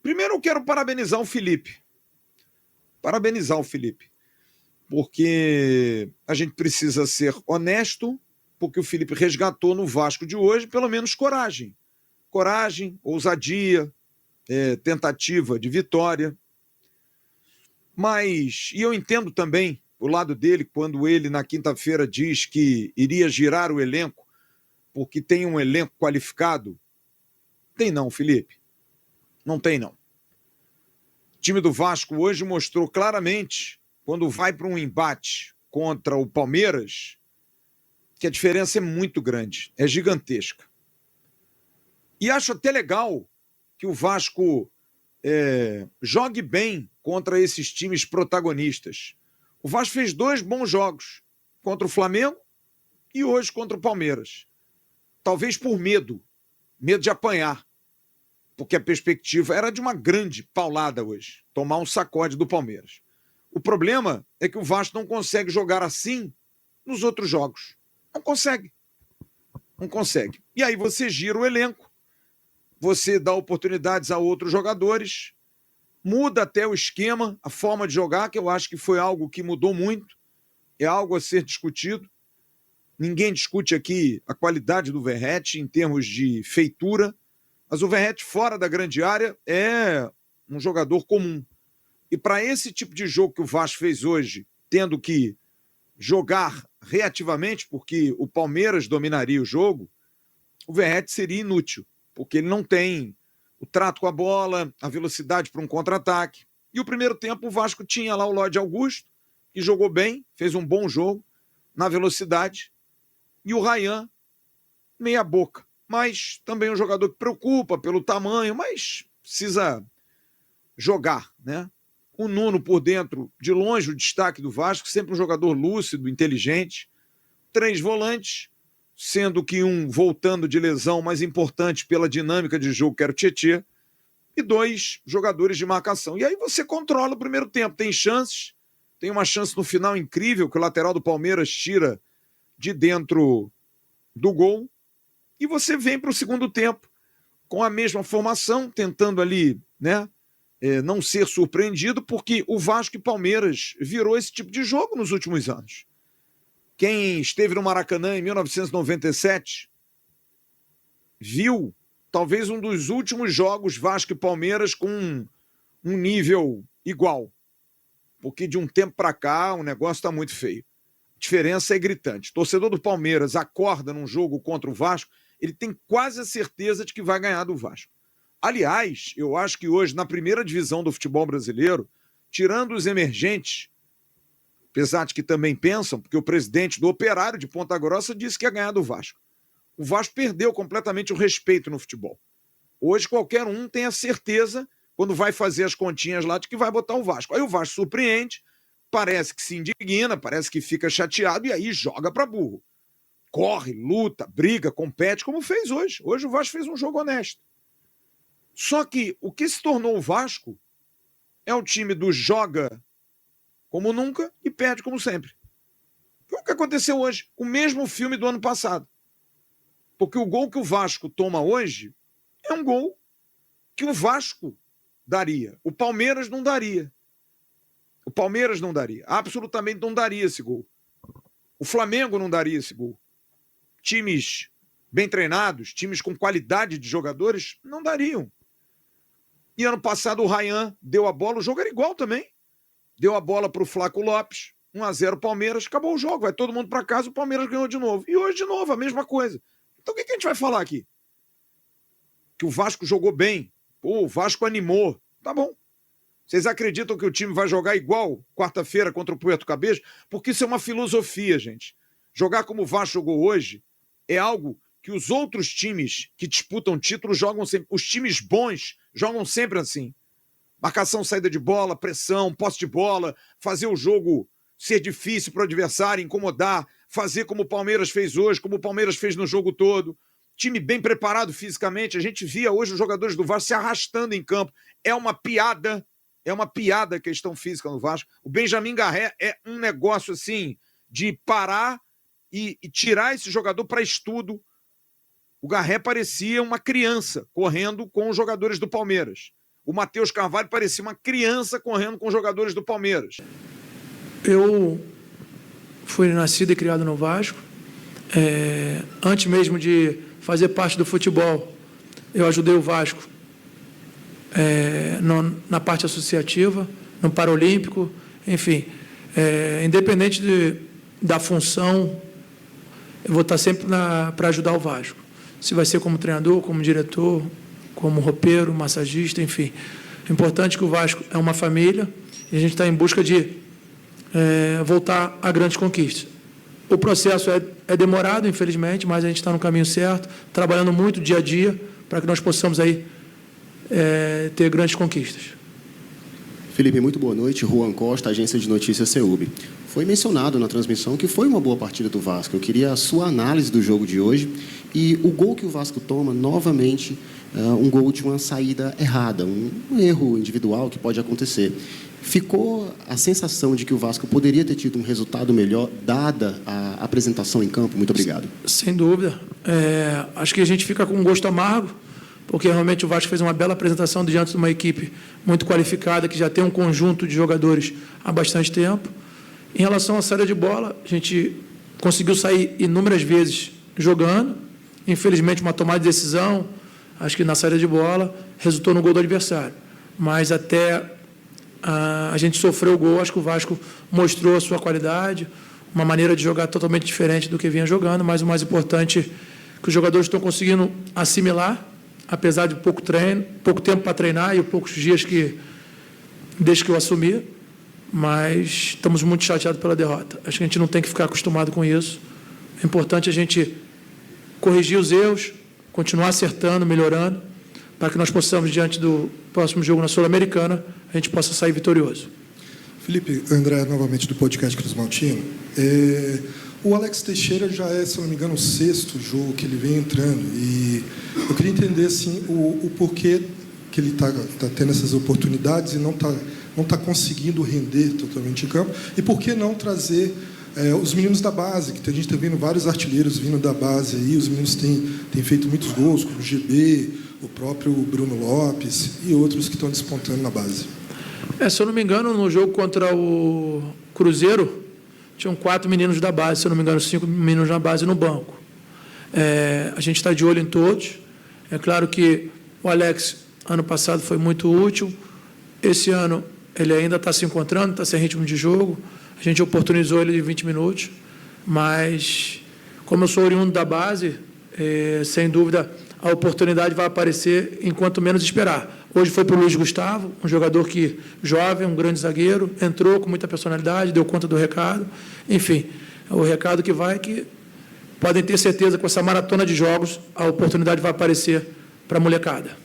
Primeiro eu quero parabenizar o Felipe. Parabenizar o Felipe. Porque a gente precisa ser honesto, porque o Felipe resgatou no Vasco de hoje, pelo menos coragem. Coragem, ousadia, tentativa de vitória. Mas, e eu entendo também o lado dele, quando ele na quinta-feira diz que iria girar o elenco, porque tem um elenco qualificado. Tem não, Felipe. Não tem não. O time do Vasco hoje mostrou claramente, quando vai para um embate contra o Palmeiras, que a diferença é muito grande, é gigantesca. E acho até legal que o Vasco jogue bem contra esses times protagonistas. O Vasco fez 2 bons jogos, contra o Flamengo e hoje contra o Palmeiras. Talvez por medo de apanhar, porque a perspectiva era de uma grande paulada hoje, tomar um sacode do Palmeiras. O problema é que o Vasco não consegue jogar assim nos outros jogos. Não consegue. Não consegue. E aí você gira o elenco, você dá oportunidades a outros jogadores, muda até o esquema, a forma de jogar, que eu acho que foi algo que mudou muito, é algo a ser discutido. Ninguém discute aqui a qualidade do Verratti em termos de feitura, mas o Verratti fora da grande área é um jogador comum. E para esse tipo de jogo que o Vasco fez hoje, tendo que jogar reativamente, porque o Palmeiras dominaria o jogo, o Verratti seria inútil, porque ele não tem o trato com a bola, a velocidade para um contra-ataque. E o primeiro tempo o Vasco tinha lá o Lodi Augusto, que jogou bem, fez um bom jogo na velocidade, e o Ryan, meia boca. Mas também um jogador que preocupa pelo tamanho, mas precisa jogar, né? O Nuno por dentro, de longe o destaque do Vasco, sempre um jogador lúcido, inteligente. 3 volantes, sendo que um voltando de lesão, mais importante pela dinâmica de jogo, que era o Tietê, e 2 jogadores de marcação. E aí você controla o primeiro tempo, tem chances, tem uma chance no final incrível, que o lateral do Palmeiras tira de dentro do gol, e você vem para o segundo tempo com a mesma formação, tentando ali, né, não ser surpreendido, porque o Vasco e Palmeiras virou esse tipo de jogo nos últimos anos. Quem esteve no Maracanã em 1997 viu talvez um dos últimos jogos Vasco e Palmeiras com um nível igual, porque de um tempo para cá o negócio está muito feio. A diferença é gritante. O torcedor do Palmeiras acorda num jogo contra o Vasco, ele tem quase a certeza de que vai ganhar do Vasco. Aliás, eu acho que hoje, na primeira divisão do futebol brasileiro, tirando os emergentes, apesar de que também pensam, porque o presidente do Operário de Ponta Grossa disse que ia ganhar do Vasco. O Vasco perdeu completamente o respeito no futebol. Hoje qualquer um tem a certeza, quando vai fazer as continhas lá, de que vai botar o Vasco. Aí o Vasco surpreende, parece que se indigna, parece que fica chateado e aí joga para burro. Corre, luta, briga, compete, como fez hoje. Hoje o Vasco fez um jogo honesto. Só que o que se tornou o Vasco é o time do joga como nunca e perde como sempre. Foi o que aconteceu hoje. O mesmo filme do ano passado. Porque o gol que o Vasco toma hoje é um gol que o Vasco daria. O Palmeiras não daria. O Palmeiras não daria. Absolutamente não daria esse gol. O Flamengo não daria esse gol. Times bem treinados, times com qualidade de jogadores, não dariam. E ano passado o Ryan deu a bola, o jogo era igual também. Deu a bola para o Flaco Lopes, 1-0 Palmeiras, acabou o jogo, vai todo mundo para casa, o Palmeiras ganhou de novo. E hoje de novo, a mesma coisa. Então o que a gente vai falar aqui? Que o Vasco jogou bem, pô, o Vasco animou. Tá bom. Vocês acreditam que o time vai jogar igual quarta-feira contra o Puerto Cabello? Porque isso é uma filosofia, gente. Jogar como o Vasco jogou hoje é algo que os outros times que disputam títulos jogam sempre. Os times bons jogam sempre assim. Marcação, saída de bola, pressão, posse de bola, fazer o jogo ser difícil para o adversário, incomodar, fazer como o Palmeiras fez hoje, como o Palmeiras fez no jogo todo. Time bem preparado fisicamente. A gente via hoje os jogadores do Vasco se arrastando em campo. É uma piada a questão física no Vasco. O Benjamin Garré é um negócio assim de parar e tirar esse jogador para estudo, O Garré parecia uma criança correndo com os jogadores do Palmeiras. O Matheus Carvalho parecia uma criança correndo com os jogadores do Palmeiras. Eu fui nascido e criado no Vasco. Antes mesmo de fazer parte do futebol, eu ajudei o Vasco na parte associativa, no Paralímpico, enfim. Independente da função, eu vou estar sempre para ajudar o Vasco. Se vai ser como treinador, como diretor, como roupeiro, massagista, enfim. É importante que o Vasco é uma família e a gente está em busca de voltar a grandes conquistas. O processo é demorado, infelizmente, mas a gente está no caminho certo, trabalhando muito dia a dia para que nós possamos aí ter grandes conquistas. Felipe, muito boa noite. Juan Costa, Agência de Notícias CEUB. Foi mencionado na transmissão que foi uma boa partida do Vasco. Eu queria a sua análise do jogo de hoje e o gol que o Vasco toma, novamente, um gol de uma saída errada, um erro individual que pode acontecer. Ficou a sensação de que o Vasco poderia ter tido um resultado melhor, dada a apresentação em campo? Muito obrigado. Sem dúvida. Acho que a gente fica com um gosto amargo, porque realmente o Vasco fez uma bela apresentação diante de uma equipe muito qualificada, que já tem um conjunto de jogadores há bastante tempo. Em relação à saída de bola, a gente conseguiu sair inúmeras vezes jogando. Infelizmente, uma tomada de decisão, acho que na saída de bola, resultou no gol do adversário. Mas até a gente sofreu o gol, acho que o Vasco mostrou a sua qualidade, uma maneira de jogar totalmente diferente do que vinha jogando, mas o mais importante é que os jogadores estão conseguindo assimilar, apesar de pouco tempo para treinar e poucos dias desde que eu assumi, mas estamos muito chateados pela derrota. Acho que a gente não tem que ficar acostumado com isso. É importante a gente corrigir os erros, continuar acertando, melhorando, para que nós possamos, diante do próximo jogo na Sul-Americana, a gente possa sair vitorioso. Felipe, André, novamente do podcast Cruz Maltino. O Alex Teixeira já é, se não me engano, o 6º jogo que ele vem entrando. E eu queria entender assim, o porquê que ele está tendo essas oportunidades e não está conseguindo render totalmente em campo. E por que não trazer os meninos da base, que a gente está vendo vários artilheiros vindo da base aí, os meninos têm feito muitos gols, como o GB, o próprio Bruno Lopes e outros que estão despontando na base. Se eu não me engano, no jogo contra o Cruzeiro, tinham 4 meninos da base, se eu não me engano, 5 meninos na base no banco. A gente está de olho em todos. É claro que o Alex, ano passado, foi muito útil. Esse ano, ele ainda está se encontrando, está sem ritmo de jogo. A gente oportunizou ele de 20 minutos, mas, como eu sou oriundo da base, sem dúvida, a oportunidade vai aparecer enquanto menos esperar. Hoje foi para o Luiz Gustavo, um jogador jovem, um grande zagueiro, entrou com muita personalidade, deu conta do recado. Enfim, o recado que vai é que podem ter certeza que com essa maratona de jogos, a oportunidade vai aparecer para a molecada.